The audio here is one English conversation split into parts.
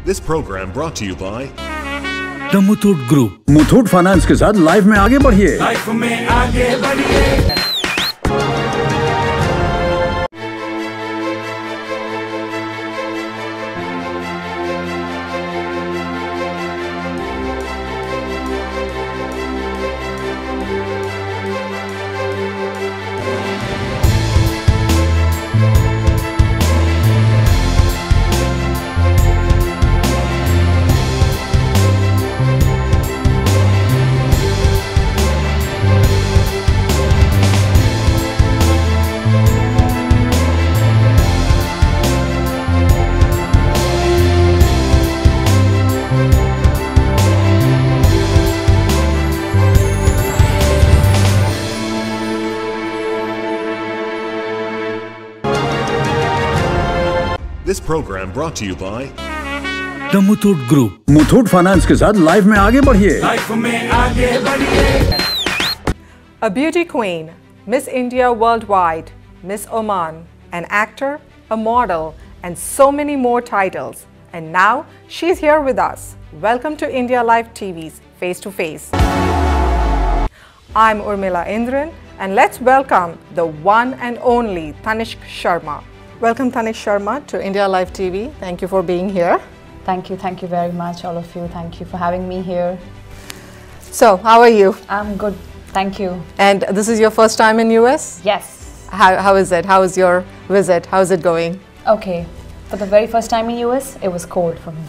This program brought to you by The Muthoot Group. Muthoot finance के साथ life में आगे बढ़िए। लाइफ में आगे बढ़िए। This program brought to you by The Muthoot Group. Muthoot finance के साथ लाइफ में आगे बढ़िए। लाइफ में आगे बढ़िए। A beauty queen, Miss India Worldwide, Miss Oman, an actor, a model, and so many more titles. And now she's here with us. Welcome to IndiaLIfe TV's Face to Face. I'm Urmila Indiran, and let's welcome the one and only Tanishq Sharma. Welcome Tanishq Sharma to IndiaLIfe TV. Thank you for being here. Thank you very much, all of you. Thank you for having me here. So, how are you? I'm good, thank you. And this is your first time in US? Yes. How is it? How is your visit? How is it going? Okay, for the very first time in US, it was cold for me.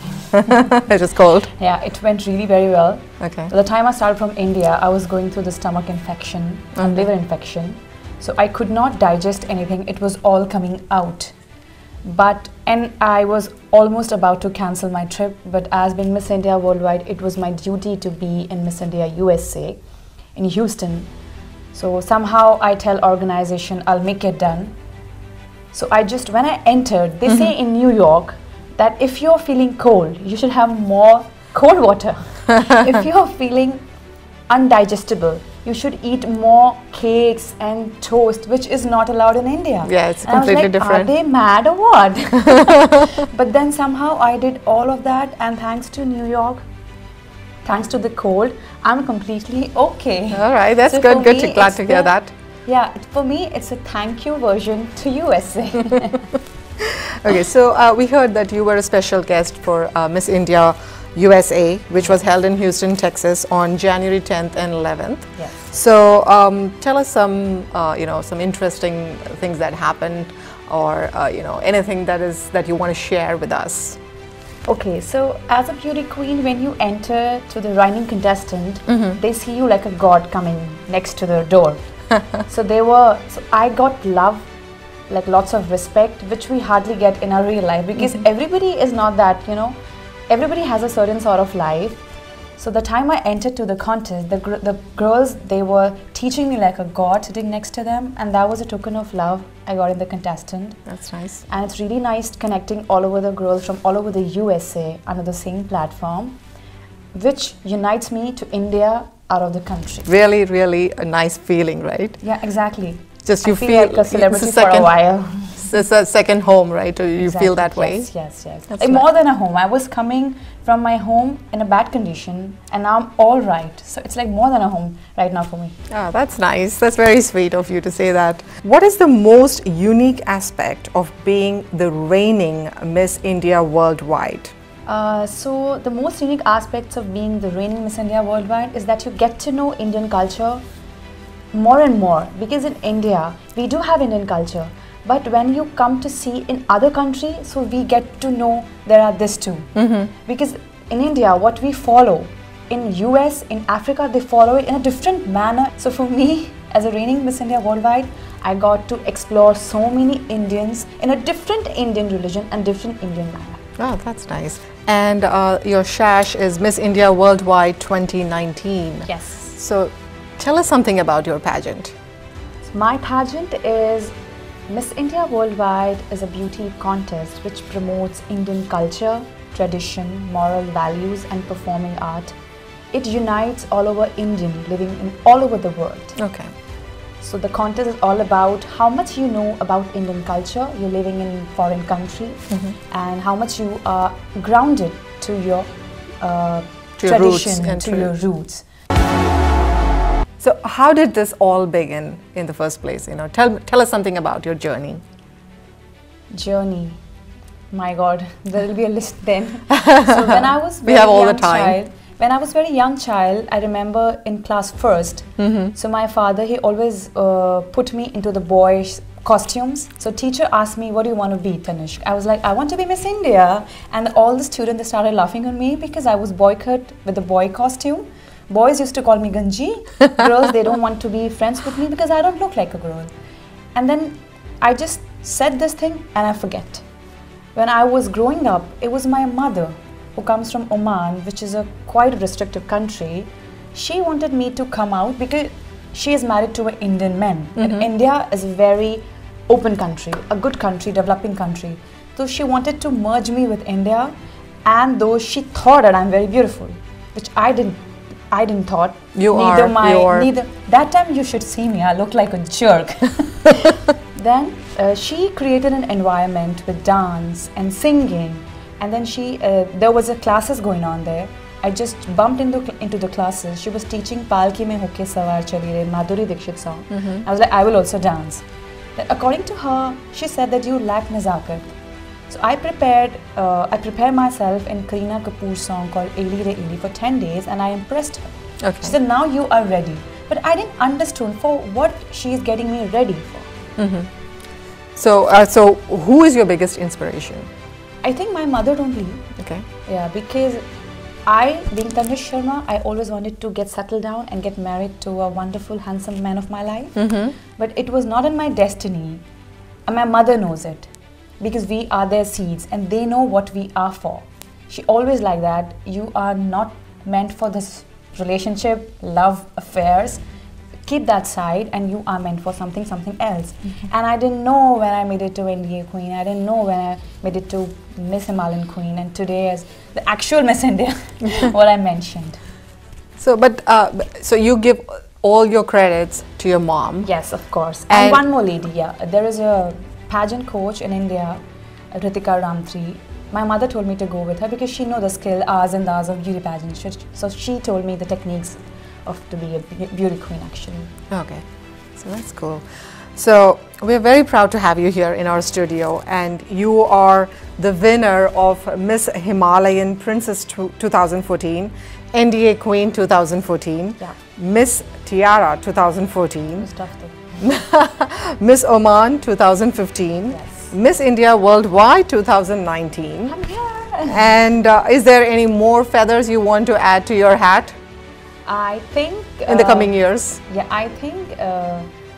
It was cold? Yeah, it went really very well. Okay. By the time I started from India, I was going through the stomach infection and liver infection. So I could not digest anything, it was all coming out. And I was almost about to cancel my trip, but as being Miss India Worldwide, it was my duty to be in Miss India USA in Houston. So somehow I tell organization, I'll make it done. So when I entered, they say in New York that if you're feeling cold, you should have more cold water. If you're feeling undigestible, you should eat more cakes and toast, which is not allowed in India. Yeah, it's and I was completely like, different. Are they mad or what? But then somehow I did all of that, and thanks to New York, thanks to the cold, I'm completely okay. All right, that's So good. for Good me, to glad it's to hear that. Yeah, for me, it's a thank you version to USA. Okay, so we heard that you were a special guest for Miss India USA, which was held in Houston, Texas on January 10th and 11th. Yes. So tell us some, some interesting things that happened, or anything that you want to share with us. Okay, so as a beauty queen, when you enter to the reigning contestant, they see you like a god coming next to the door. So I got love, like lots of respect, which we hardly get in our real life, because everybody is not that, everybody has a certain sort of life. So the time I entered to the contest, the girls, they were teaching me like a god sitting next to them, and that was a token of love I got in the contestant. That's nice. And it's really nice connecting all over the girls from all over the USA under the same platform, which unites me to India out of the country. Really, really a nice feeling, right? Yeah, exactly. Just you I feel like a celebrity for a while. It's a second home, right? You feel that way? Yes. That's Like more than a home. I was coming from my home in a bad condition, and now I'm all right. So it's like more than a home right now for me. Ah, that's nice. That's very sweet of you to say that. What is the most unique aspect of being the reigning Miss India Worldwide? So the most unique aspects of being the reigning Miss India Worldwide is that you get to know Indian culture more and more, because in India we do have Indian culture, but when you come to see in other countries, so we get to know there are this too. Because in India, what we follow, in US, in Africa, they follow it in a different manner. So for me, as a reigning Miss India Worldwide, I got to explore so many Indians in a different Indian religion and different Indian manner. Oh, that's nice. And your sash is Miss India Worldwide 2019. Yes. So tell us something about your pageant. My pageant is Miss India Worldwide is a beauty contest which promotes Indian culture, tradition, moral values and performing art. It unites all over Indian living in all over the world. Okay. So the contest is all about how much you know about Indian culture, you're living in foreign country, and how much you are grounded to your tradition, to your roots. So how did this all begin in the first place? You know, tell us something about your journey. Journey. My God, there will be a list then. So when I was We have all the time. child, when I was very young child, I remember in class first. So my father, he always put me into the boys' costumes. So teacher asked me, what do you want to be, Tanishq? I was like, I want to be Miss India. And all the students, they started laughing on me because I was boy-cut with the boy costume. Boys used to call me Ganji. Girls, they don't want to be friends with me because I don't look like a girl. And then I just said this thing and I forget. When I was growing up, it was my mother who comes from Oman, which is a quite restrictive country. She wanted me to come out because she is married to an Indian man. And India is a very open country, a good country, developing country. So she wanted to merge me with India, and though she thought that I'm very beautiful, which I didn't thought. Neither. That time you should see me, I look like a jerk. Then she created an environment with dance and singing, and then there was a classes going on there. I just bumped into the classes. She was teaching Palki Mein Hoke Sawar Chali Re, Madhuri Dixit song. I was like, I will also dance. Then according to her, she said that you lack nazakat. So I prepared myself in Kareena Kapoor's song called Eli Re Eli for 10 days, and I impressed her. Okay. She said, now you are ready. But I didn't understand for what she is getting me ready for. So who is your biggest inspiration? I think my mother only. Okay. Yeah, because being Tanishq Sharma, I always wanted to get settled down and get married to a wonderful, handsome man of my life. But it was not in my destiny. And my mother knows it. Because we are their seeds and they know what we are for. She always like that, you are not meant for this relationship, love, affairs. Keep that side and you are meant for something else. And I didn't know when I made it to India Queen, I didn't know when I made it to Miss Himalayan Queen, and today as the actual Miss India, what I mentioned. So, so you give all your credits to your mom. Yes, of course. And one more lady, there is a pageant coach in India, Ritika Ramtri. My mother told me to go with her because she knows the skill, hours and hours of beauty pageant. So she told me the techniques to be a beauty queen actually. Okay, so that's cool. So we're very proud to have you here in our studio, and you are the winner of Miss Himalayan Princess 2014, NDA Queen 2014, Miss Tiara 2014, Miss Oman 2015, Miss India Worldwide 2019. I'm here. And is there any more feathers you want to add to your hat? I think in the coming years. Yeah, I think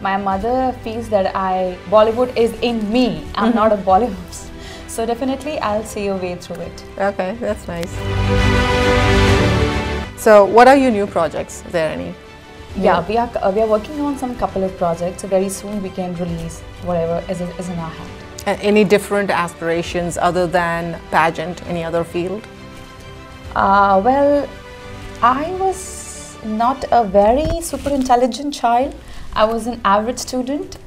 my mother feels that Bollywood is in me. I'm not a Bollywood. So definitely I'll see a way through it. Okay, that's nice. So what are your new projects? Are there any? Yeah, we are working on some couple of projects. So very soon we can release whatever is in our hand. Any different aspirations other than pageant, any other field? Well, I was not a very super intelligent child. I was an average student.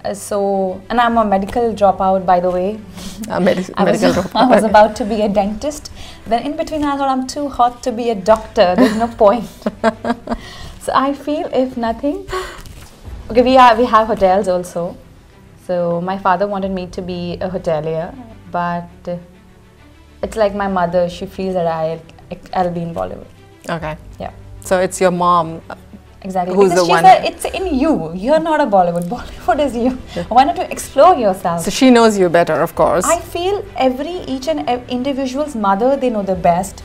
And I'm a medical dropout, by the way. I was about to be a dentist. Then in between I thought I'm too hot to be a doctor. There's no point. So I feel if nothing, okay, we have hotels also. So my father wanted me to be a hotelier, but it's like my mother, she feels that I'll be in Bollywood. Okay. Yeah. So it's your mom. Exactly. Who's because the one? It's in you. You're not a Bollywood. Bollywood is you. Why not you explore yourself? So she knows you better, of course. I feel each and individual's mother, they know the best.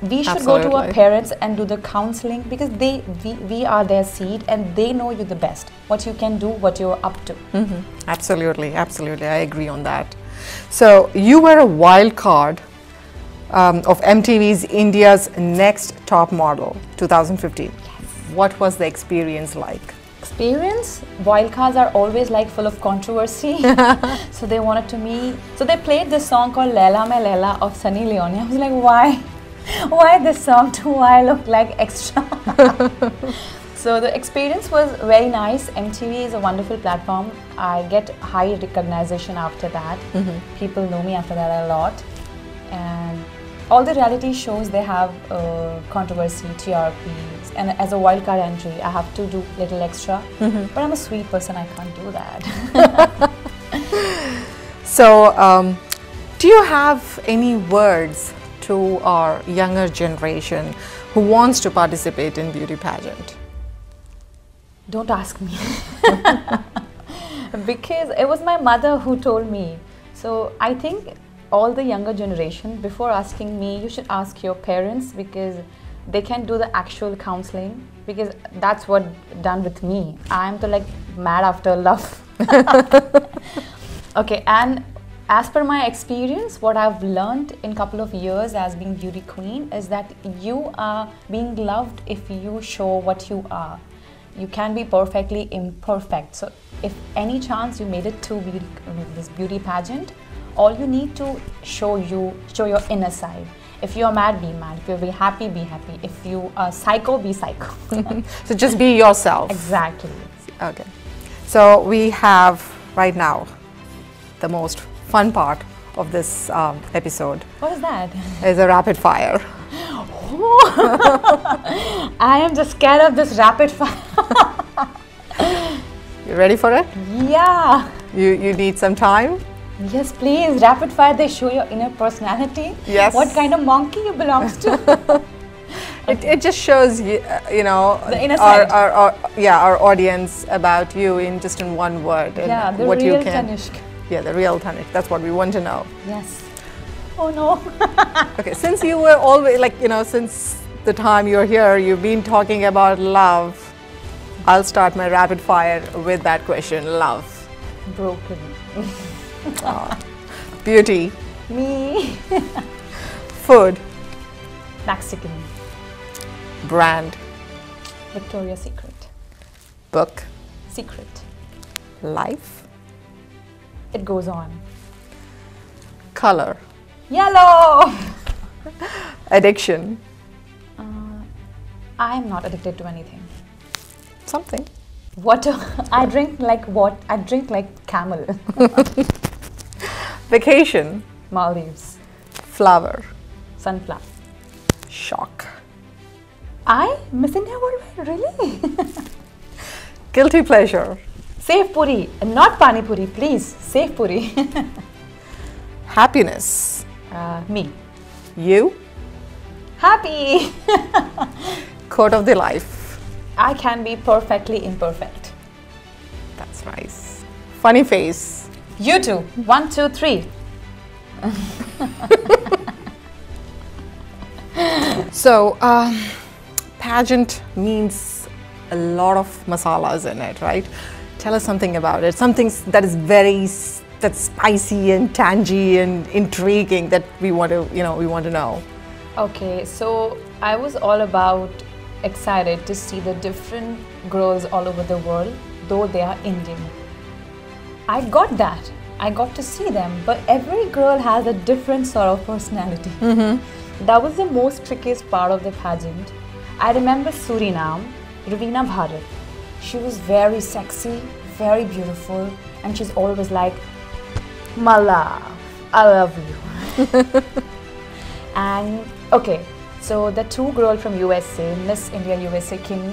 We should go to our parents and do the counseling because we are their seed and they know you the best. What you can do, what you're up to. Absolutely, absolutely. I agree on that. So you were a wild card of MTV's India's Next Top Model 2015. What was the experience like? Experience? Wildcards are always like full of controversy. So they wanted to me. So they played this song called Laila Mein Laila of Sunny Leone. I was like, why? Why this song? Do I look like extra? So the experience was very nice. MTV is a wonderful platform. I get high recognition after that. People know me after that a lot. And all the reality shows, they have controversy, TRPs, and as a wildcard entry, I have to do little extra. But I'm a sweet person, I can't do that. So, do you have any words to our younger generation who wants to participate in beauty pageant? Don't ask me. Because it was my mother who told me. So I think all the younger generation, before asking me, you should ask your parents, because they can do the actual counseling, because that's what done with me. I'm like mad after love. Okay, and as per my experience, what I've learned in couple of years as being beauty queen is that you are being loved if you show what you are. You can be perfectly imperfect. So if any chance you made it to this beauty pageant, all you need to show your inner side. If you're mad, be mad. If you're happy, be happy. If you are psycho, be psycho. So just be yourself. Exactly. Okay. So we have right now the most fun part of this episode. What is that? Is a rapid fire. I am just scared of this rapid fire. You ready for it? Yeah. You need some time? Yes, please. Rapid fire, they show your inner personality. Yes. What kind of monkey you belongs to. It just shows you, you know, The inner side. our audience about you in just in one word. And Yeah, the what real you can. Tanishq. Yeah, the real Tanishq. That's what we want to know. Yes. Oh no. Okay, since you were always, like, you know, since the time you're here, you've been talking about love. I'll start my rapid fire with that question, love. Broken. Beauty. Me. Food. Mexican. Brand. Victoria's Secret. Book. Secret. Life. It goes on. Color. Yellow. Addiction. I am not addicted to anything. Something. Water. I drink like what? I drink like camel. Vacation. Maldives. Flower. Sunflower. Shock. I Miss India Worldwide, really? Guilty pleasure. Save puri, not pani puri, please. Save puri. Happiness. Me. You. Happy. Quote of the life. I can be perfectly imperfect. That's nice. Funny face. You too. 1, 2, 3. So, pageant means a lot of masalas in it, right? Tell us something about it. Something that is that's spicy and tangy and intriguing that we want to know. Okay, so I was all about excited to see the different girls all over the world, though they are Indian. I got that. I got to see them, but every girl has a different sort of personality. That was the most trickiest part of the pageant. I remember Suriname, Ravina Bharat. She was very sexy, very beautiful, and she's always like, "Mala, I love you." And okay, so the two girls from USA, Miss India USA Kim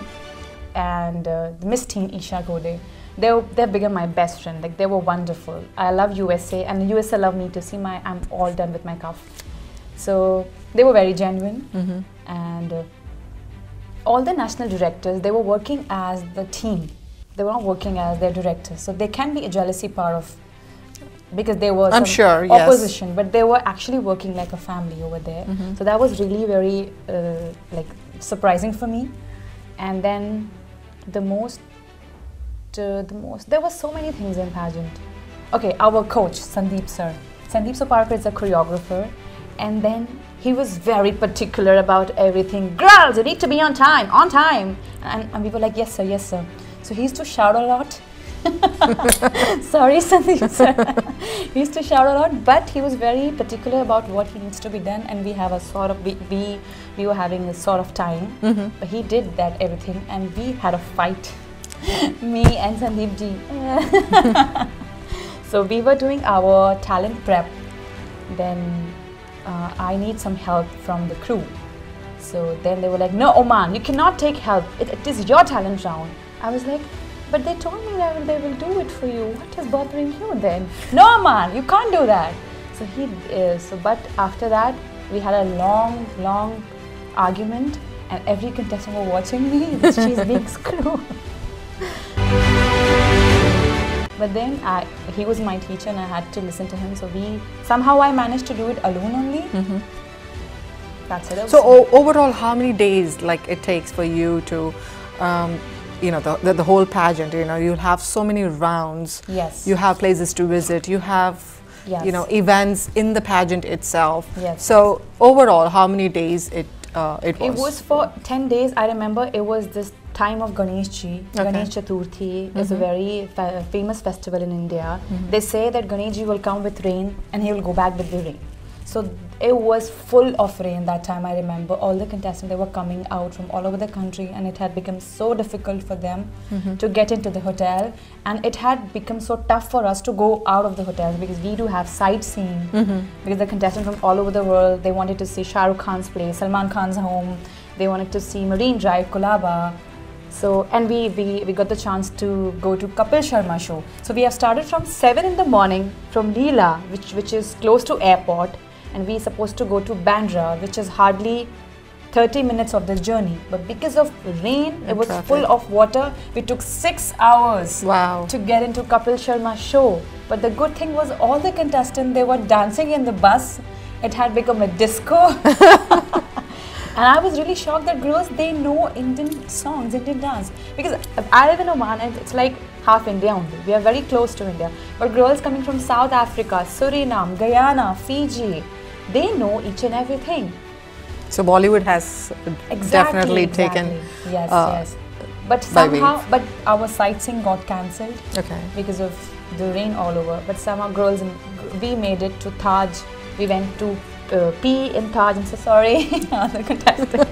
and Miss Teen Isha Gode, they've become my best friend. Like, they were wonderful. I love USA, and USA love me to see I'm all done with my cuff. So they were very genuine, and all the national directors, they were working as the team. They were not working as their directors. So there can be a jealousy part of, because there was some opposition, yes, but they were actually working like a family over there. So that was really very like surprising for me. And then there were so many things in pageant. Okay, our coach, Sandeep sir. Sandeep Soparkar is a choreographer, and then he was very particular about everything. Girls, you need to be on time, on time. And we were like, yes sir, yes sir. So he used to shout a lot, Sorry, Sandeep sir. He used to shout a lot, but he was very particular about what he needs to be done, and we have a sort of we were having a sort of time. But he did that everything, and we had a fight, me and Sandeep ji. So we were doing our talent prep. Then I need some help from the crew. So then they were like, "No, Oman, you cannot take help. It is your talent round." I was like, "But they told me that they will do it for you. What is bothering you then?" "No, man, you can't do that." So but after that, we had a long argument, and every contestant was watching me that she's being screwed. But then he was my teacher, and I had to listen to him. So somehow I managed to do it alone only. That's it. So overall, how many days like it takes for you to, you know, the whole pageant? You know, you'll have so many rounds. Yes. You have places to visit. You have, you know, events in the pageant itself. Yes. So overall, how many days it was? It was for 10 days. I remember it was this time of Ganesh Ji. Ganesh Chaturthi is a very famous festival in India. They say that Ganesh Ji will come with rain and he will go back with the rain. So it was full of rain that time. I remember all the contestants, they were coming out from all over the country, and it had become so difficult for them to get into the hotel, and it had become so tough for us to go out of the hotels because we do have sightseeing because the contestants from all over the world, they wanted to see Shah Rukh Khan's place, Salman Khan's home, they wanted to see Marine Drive, Kulaba. So, and we got the chance to go to Kapil Sharma show. So we have started from 7 in the morning from Leela, which is close to airport, and we supposed to go to Bandra, which is hardly 30 minutes of the journey. But because of rain, it was full of water. We took 6 hours to get into Kapil Sharma show. But the good thing was all the contestants, they were dancing in the bus. It had become a disco. And I was really shocked that girls, they know Indian songs, Indian dance. Because I live in Oman and it's like half India only. We are very close to India. But girls coming from South Africa, Suriname, Guyana, Fiji, they know each and everything. So Bollywood has definitely taken yes. But somehow, but our sightseeing got cancelled because of the rain all over. But somehow girls, we made it to Taj. We went to pee in Taj. I'm so sorry, the contestant.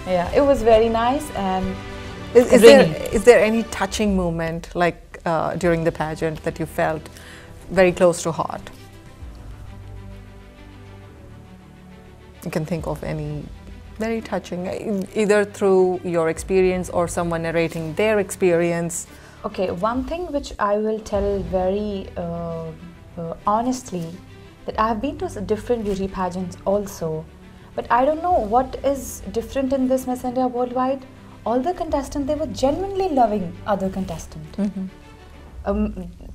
Yeah, it was very nice. And is there any touching moment like during the pageant that you felt very close to heart? You can think of any very touching, either through your experience or someone narrating their experience. Okay, one thing which I will tell very honestly, that I have been to different beauty pageants also, but I don't know what is different in this Miss India Worldwide. All the contestants, they were genuinely loving other contestants.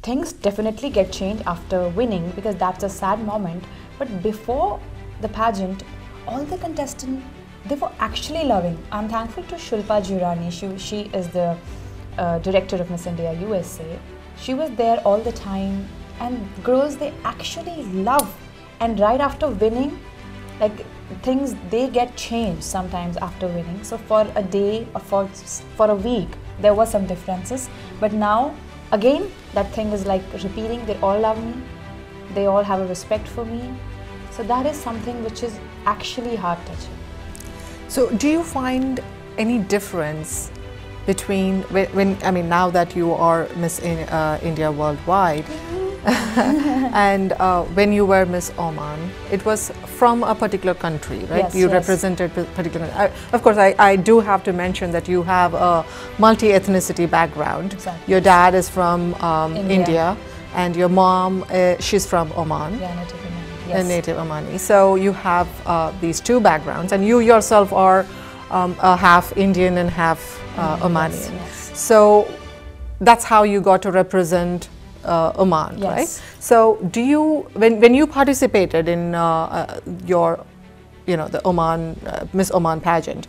Things definitely get changed after winning because that's a sad moment, but before the pageant, all the contestants, they were actually loving. I'm thankful to Shilpa Jirani. She is the director of Miss India USA. She was there all the time, and girls, they actually love. And right after winning, like things, they get changed sometimes after winning. So for a day or for a week, there were some differences. But now, again, that thing is like repeating. They all love me. They all have a respect for me. So that is something which is actually heart-touching. So do you find any difference between when I mean, now that you are Miss India Worldwide and when you were Miss Oman, it was from a particular country, right? Yes, you represented a particular. Of course, I do have to mention that you have a multi-ethnicity background. Exactly. Your dad is from India, and your mom, she's from Oman. Yeah, native Omani. A Yes. native Omani. So you have these two backgrounds, and you yourself are a half Indian and half Omani. Yes. So that's how you got to represent Oman, Yes. right? So do you, when you participated in your, the Oman Miss Oman pageant,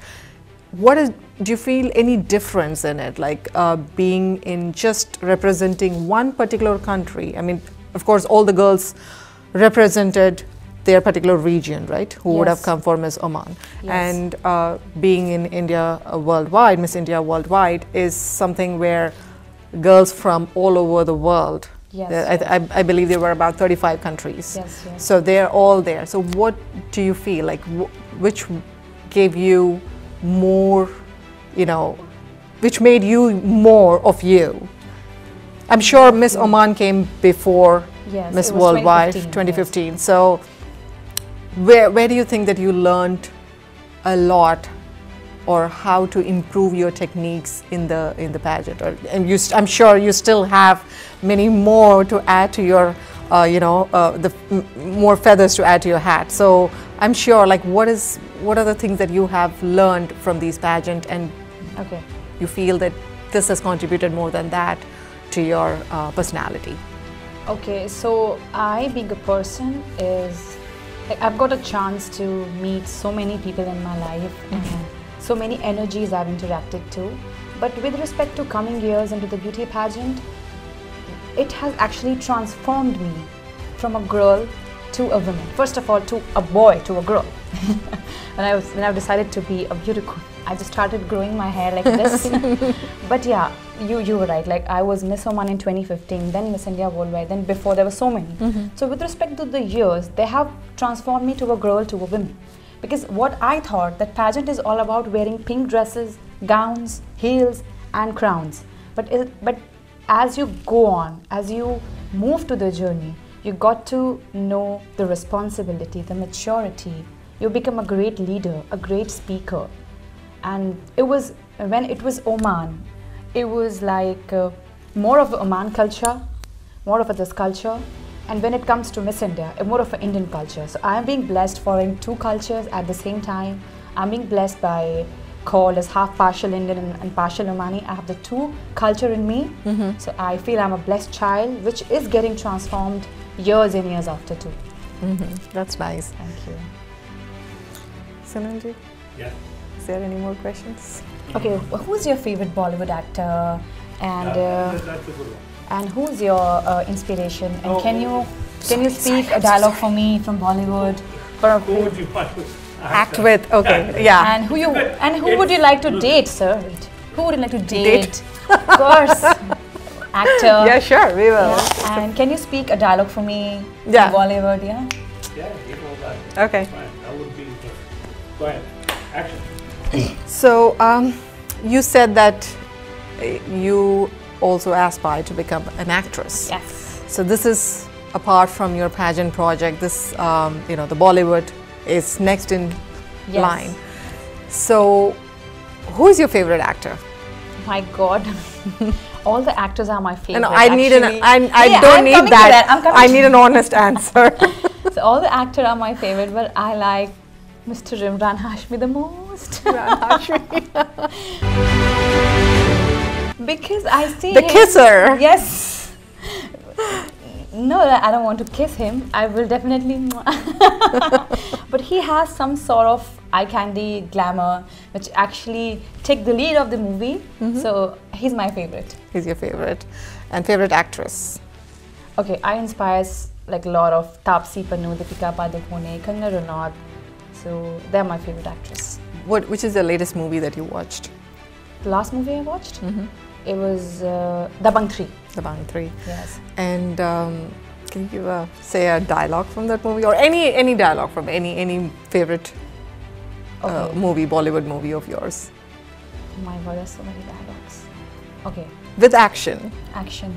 do you feel any difference in it, like being in just representing one particular country? I mean, of course, all the girls represented their particular region, right? Who would have come for Miss Oman. Yes. And being in India Worldwide, Miss India Worldwide is something where girls from all over the world. Yes, I believe there were about 35 countries. Yes, yes. So they're all there. So what do you feel like? Which gave you more, which made you more of you? I'm sure Miss Oman came before Miss Worldwide 2015. Yes. So where do you think that you learned a lot, or how to improve your techniques in the pageant? And I'm sure you still have many more to add to your, more feathers to add to your hat. So I'm sure, like, what are the things that you have learned from these pageants, and you feel that this has contributed more than that to your personality? Okay, so I, being a person, is like, I've got a chance to meet so many people in my life, and so many energies I've interacted to. But with respect to coming years into the beauty pageant, it has actually transformed me from a girl to a woman. First of all, to a boy to a girl. when I decided to be a beauty queen, I just started growing my hair like this. But yeah, you were right. Like, I was Miss Oman in 2015, then Miss India Worldwide, then before there were so many. So with respect to the years, they have transformed me to a girl to a woman. Because what I thought, that pageant is all about wearing pink dresses, gowns, heels and crowns. But as you go on, as you move to the journey, you got to know the responsibility, the maturity. You become a great leader, a great speaker. And it was, when it was Oman, it was like more of the Oman culture, more of this culture. And when it comes to Miss India, more of an Indian culture. So I am being blessed following two cultures at the same time. I'm being blessed by called as half partial Indian and partial Omani. I have the two culture in me. So I feel I'm a blessed child, which is getting transformed years and years after too. That's nice. Thank you. Sunanji? Yeah. Is there any more questions? Okay, who's your favorite Bollywood actor, and That's a good one. and who's your inspiration? And can you speak a dialogue for me from Bollywood? Who would you want to Act with, okay, yeah. And who would you like to date, sir? Wait. Who would you like to date? Of course, actor. Yeah, sure, we will. Yeah. And can you speak a dialogue for me Yeah. from Bollywood? Yeah. Yeah, give all that. Okay. Fine, that would be perfect. Go ahead. Action. So, you said that you also aspire to become an actress. Yes. So this is apart from your pageant project. This, the Bollywood is next in line. So, who is your favorite actor? My God, all the actors are my favorite. No, I need actually. I don't need that. I need an honest answer. So all the actors are my favorite, but I like Mr. Imran Hashmi the most. Because I see The him. kisser. Yes. No, I don't want to kiss him. I will definitely. But he has some sort of eye candy glamour, which actually take the lead of the movie. So he's my favorite. He's your favorite. And favorite actress? Okay, I inspires like a lot of Taapsee Pannu, Deepika Padukone, Kangana Ranaut. So they're my favorite actress. Which is the latest movie that you watched? The last movie I watched, it was Dabangg 3. Dabangg 3. Yes. And can you say a dialogue from that movie, or any dialogue from any favorite movie, Bollywood movie of yours? Oh my God, there's so many dialogues. Okay. With action. Action.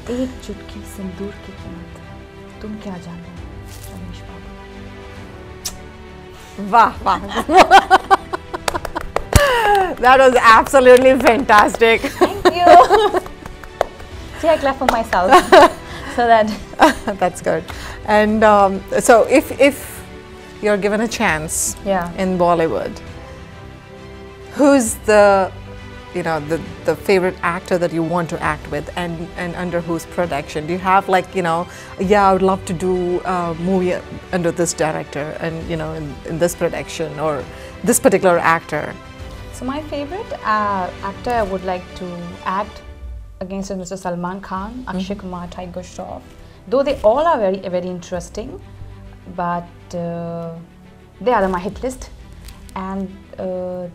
एक चुटकी सिंदूर की कीमत तुम क्या जानो रमेश बाबू. Wow. That was absolutely fantastic. Thank you. See, I clap for myself. So that. That's good. And so if you're given a chance in Bollywood, who's the favorite actor that you want to act with, and under whose production? Do you have I would love to do a movie under this director and in this production, or this particular actor? So my favorite actor I would like to act against is Mr. Salman Khan, Akshay Kumar, Tiger Shroff. Though they all are very, very interesting, but they are on my hit list. And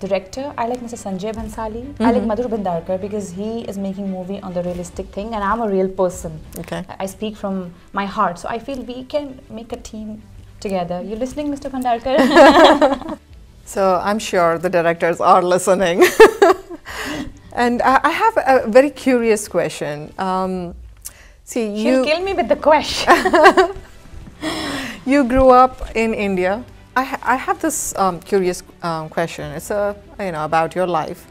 director, I like Mr. Sanjay Bhansali. I like Madhur Bhandarkar because he is making movie on the realistic thing, and I'm a real person. Okay. I speak from my heart, so I feel we can make a team together. You listening, Mr. Bhandarkar? So I'm sure the directors are listening. And I have a very curious question. See, She'll kill me with the question. you grew up in India. I have this curious question. It's about your life.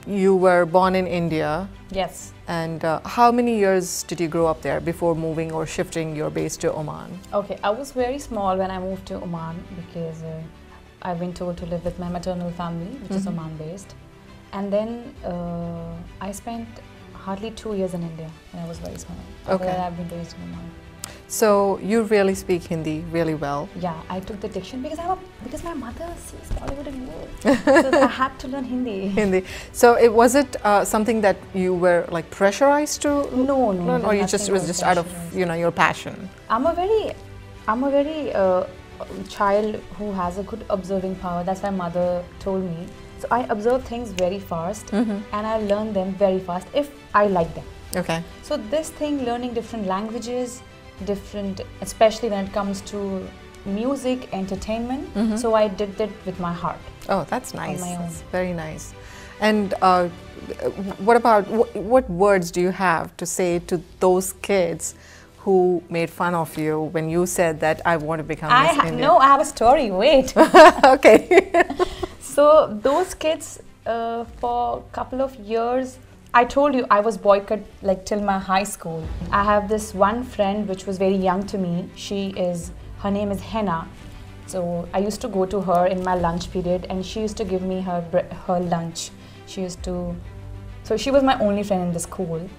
You were born in India. Yes. And how many years did you grow up there before moving or shifting your base to Oman? Okay, I was very small when I moved to Oman because I've been told to live with my maternal family, which is Oman based. And then I spent hardly 2 years in India when I was very small. Okay. I've been raised in Oman. So you really speak Hindi really well. Yeah, I took the diction because my mother sees Bollywood and Bollywood. So I had to learn Hindi. Hindi. So was it something that you were like pressurized to learn, or you just was just out of your passion? I'm a very child who has a good observing power. That's why mother told me. So I observe things very fast and I learn them very fast if I like them. Okay. So this thing, learning different languages, especially when it comes to music, entertainment. So I did that with my heart. Oh, that's nice. On my own. That's very nice. And what about, what words do you have to say to those kids who made fun of you when you said that I want to become Miss India? No, I have a story, wait. Okay. So those kids, for a couple of years, I told you I was boycotted like till my high school. I have this one friend which was very young to me. Her name is Henna. So I used to go to her in my lunch period and she used to give me her lunch. So she was my only friend in the school.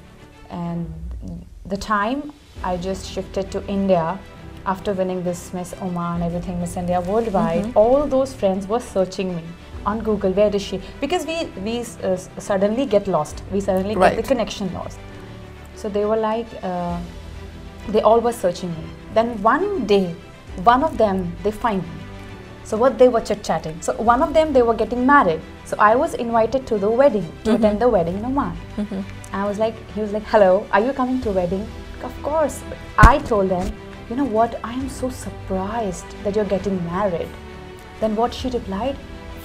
And the time I just shifted to India after winning this Miss Oman, everything, Miss India Worldwide, all those friends were searching me on Google, where is she? Because we suddenly get lost. We suddenly get the connection lost. So they were like, they all were searching me. Then one day, one of them, they find me. So what they were chit-chatting. So one of them, they were getting married. So I was invited to the wedding, to attend the wedding in Oman. And he was like, hello, are you coming to a wedding? Of course. I told them, you know what, I am so surprised that you're getting married. Then what she replied,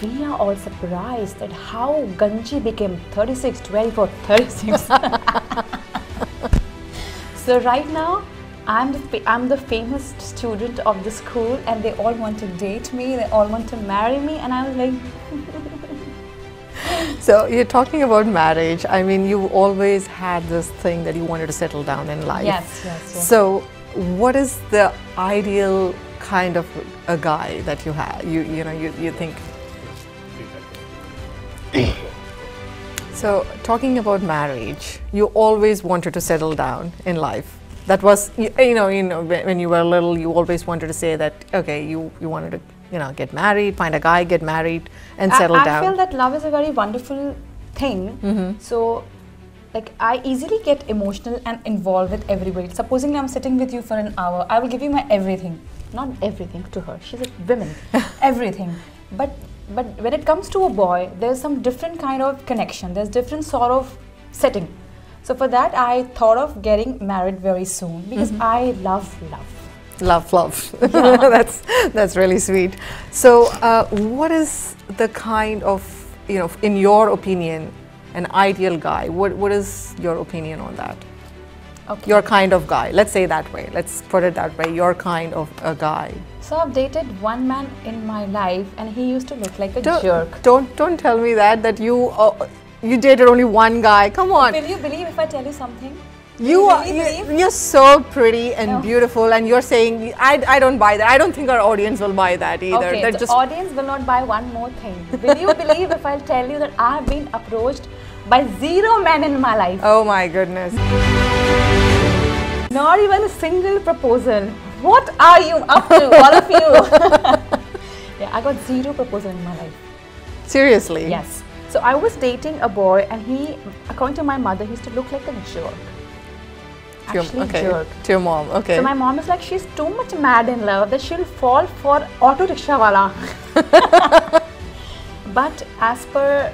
we are all surprised at how Ganji became 36, 24, 36. So right now, I'm the famous student of the school and they all want to date me, they all want to marry me, and I was like... So you're talking about marriage. I mean, you always had this thing that you wanted to settle down in life. Yes. So what is the ideal kind of a guy that you have? You think? So talking about marriage, you always wanted to settle down in life. That was, when you were little, you always wanted to say that, okay, you wanted to, get married, find a guy, get married, and settle down. I feel that love is a very wonderful thing. So, like, I easily get emotional and involved with everybody. Supposing I'm sitting with you for an hour, I will give you my everything. Not everything to her. She's a woman. Everything. But when it comes to a boy, there's some different kind of connection. There's different sort of setting. So for that, I thought of getting married very soon because I love love. Love. Yeah. That's really sweet. So what is the kind of, in your opinion, an ideal guy? What is your opinion on that? Okay. Your kind of guy. Let's say that way. Let's put it that way. Your kind of a guy. So I've dated one man in my life and he used to look like a jerk. Don't tell me that you dated only one guy. Come on. Will you believe if I tell you something? You're so pretty and beautiful, and you're saying I don't buy that. I don't think our audience will buy that either. Okay, the audience will not buy one more thing. Will you believe if I'll tell you that I have been approached by 0 men in my life? Oh my goodness. Not even a single proposal. What are you up to, all of you? Yeah, I got 0 proposal in my life. Seriously? Yes. So I was dating a boy and he, according to my mother, he used to look like a jerk. Actually, jerk. To your mom, okay. So my mom is like, she's too much mad in love that she'll fall for auto rickshaw wala. But as per,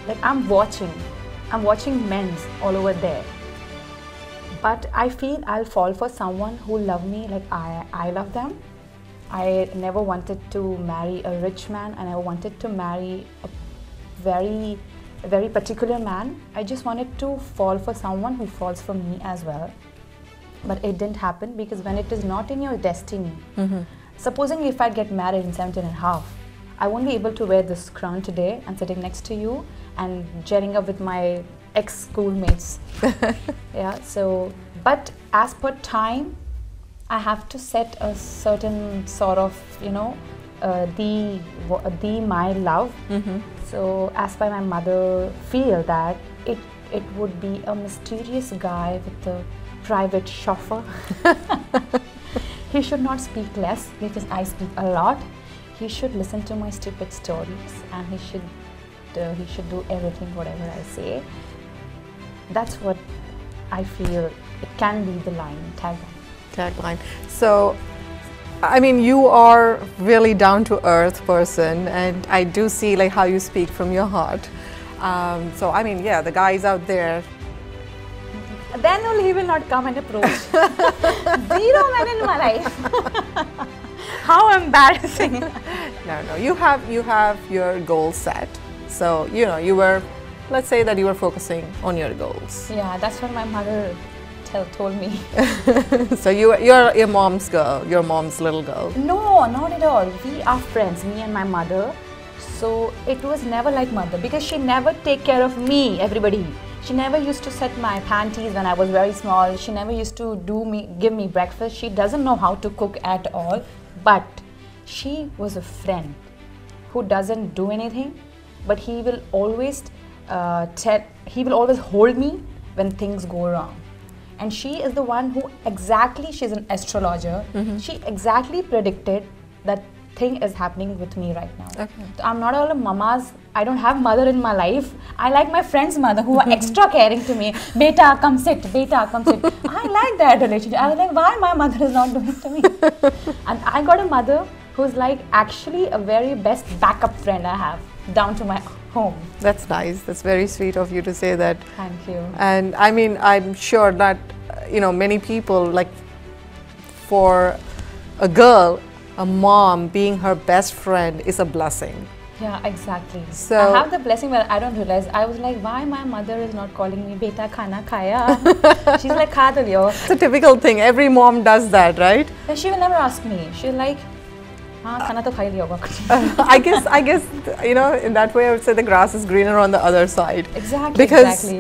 like I'm watching men's all over there. But I feel I'll fall for someone who love me like I love them. I never wanted to marry a rich man, and I wanted to marry a very particular man. I just wanted to fall for someone who falls for me as well. But it didn't happen, because when it is not in your destiny, supposing if I get married in 17 and a half, I won't be able to wear this crown today and sitting next to you and jetting up with my ex-schoolmates. Yeah, so, but as per time, I have to set a certain sort of, you know, my love. So as per my mother feel that it would be a mysterious guy with a private chauffeur. He should not speak less, because I speak a lot. He should listen to my stupid stories, and he should do everything whatever I say. That's what I feel it can be the tagline. So, I mean, you are really down to earth person, and I do see like how you speak from your heart. So, I mean, yeah, the guys out there. Then only he will not come and approach. 0 men in my life. How embarrassing. No, you have your goals set. So, you know, let's say that you were focusing on your goals. Yeah, that's what my mother told me. So you're your mom's girl, your mom's little girl. No, not at all. We are friends, me and my mother. So it was never like mother, because she never take care of me, everybody. She never used to set my panties when I was very small. She never used to give me breakfast. She doesn't know how to cook at all. But she was a friend who doesn't do anything, but he will always hold me when things go wrong. And she is the one who she's an astrologer. She exactly predicted that thing is happening with me right now. Okay. So I'm not all a mama's. I don't have mother in my life. I like my friend's mother, who are extra caring to me. Beta, come sit. Beta, come sit. I like that relationship. I was like, why my mother is not doing it to me? And I got a mother who's like actually a very best backup friend I have, down to my home. That's nice. That's very sweet of you to say that. Thank you. And I mean, I'm sure that, you know, many people, like, for a girl, a mom being her best friend is a blessing. Yeah, exactly. So I have the blessing, but I don't realize. I was like, why my mother is not calling me Beta khana khaya? She's like, kha to liyo. It's a typical thing. Every mom does that, right? But she will never ask me. She's like, khana to khai liya hoga. I guess, you know, in that way I would say the grass is greener on the other side. Exactly. Because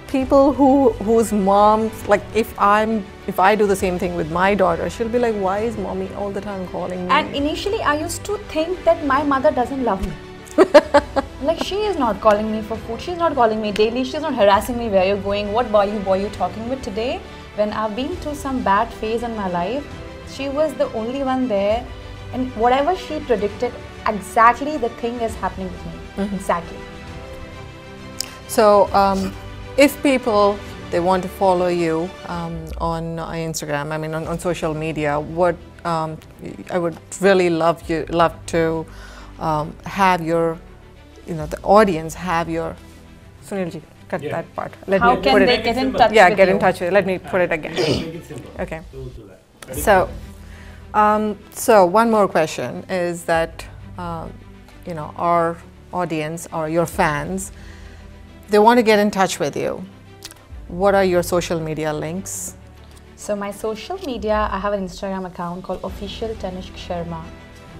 people whose moms, like, if I do the same thing with my daughter, she'll be like, why is mommy all the time calling me? And initially I used to think that my mother doesn't love me. Like, she is not calling me for food, she's not calling me daily, she's not harassing me, where you're going, what boy you talking with today. When I've been through some bad phase in my life, she was the only one there, and whatever she predicted, exactly the thing is happening with me. Exactly. So if people, they want to follow you on Instagram, I mean on social media, what I would really love to have your, you know, the audience have your, Sunilji, cut that part. How can they get in touch with you? Yeah, get in touch with you. Let me put it again. Make it simple. Okay. Do that. So one more question is that, you know, our audience or your fans, they want to get in touch with you. What are your social media links? So my social media, I have an Instagram account called official Tanishq Sharma,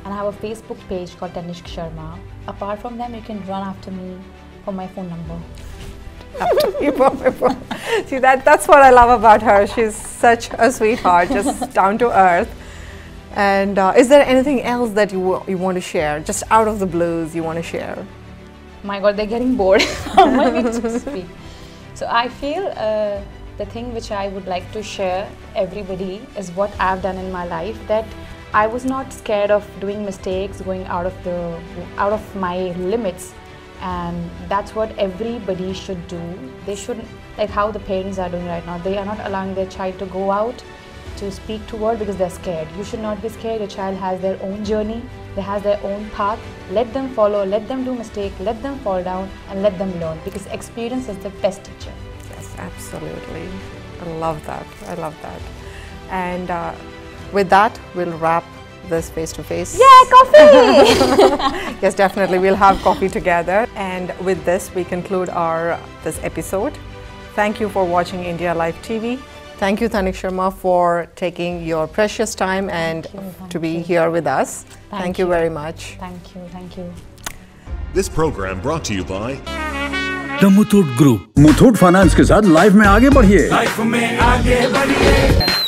and I have a Facebook page called Tanishq Sharma. Apart from them, you can run after me for my phone number. See, that's what I love about her. She's such a sweetheart, just down to earth. And is there anything else that you want to share, just out of the blues you want to share? My God, they're getting bored. How am I going to speak? So I feel the thing which I would like to share everybody is what I've done in my life, that I was not scared of doing mistakes, going out of my limits, and that's what everybody should do. They shouldn't, like how the parents are doing right now, they are not allowing their child to go out, to speak to world because they're scared. You should not be scared. Your child has their own journey. They have their own path. Let them follow. Let them do mistake. Let them fall down and let them learn because experience is the best teacher. Yes, absolutely. I love that. I love that. And with that, we'll wrap this face-to-face. Yeah, coffee! Yes, definitely. We'll have coffee together. And with this, we conclude this episode. Thank you for watching IndiaLIfe TV. Thank you, Tanishq Sharma, for taking your precious time and to be here with us. Thank you very much. Thank you. Thank you. This program brought to you by The Muthoot Group. Muthoot finance के साथ life में आगे बढ़िए। Life में आगे बढ़िए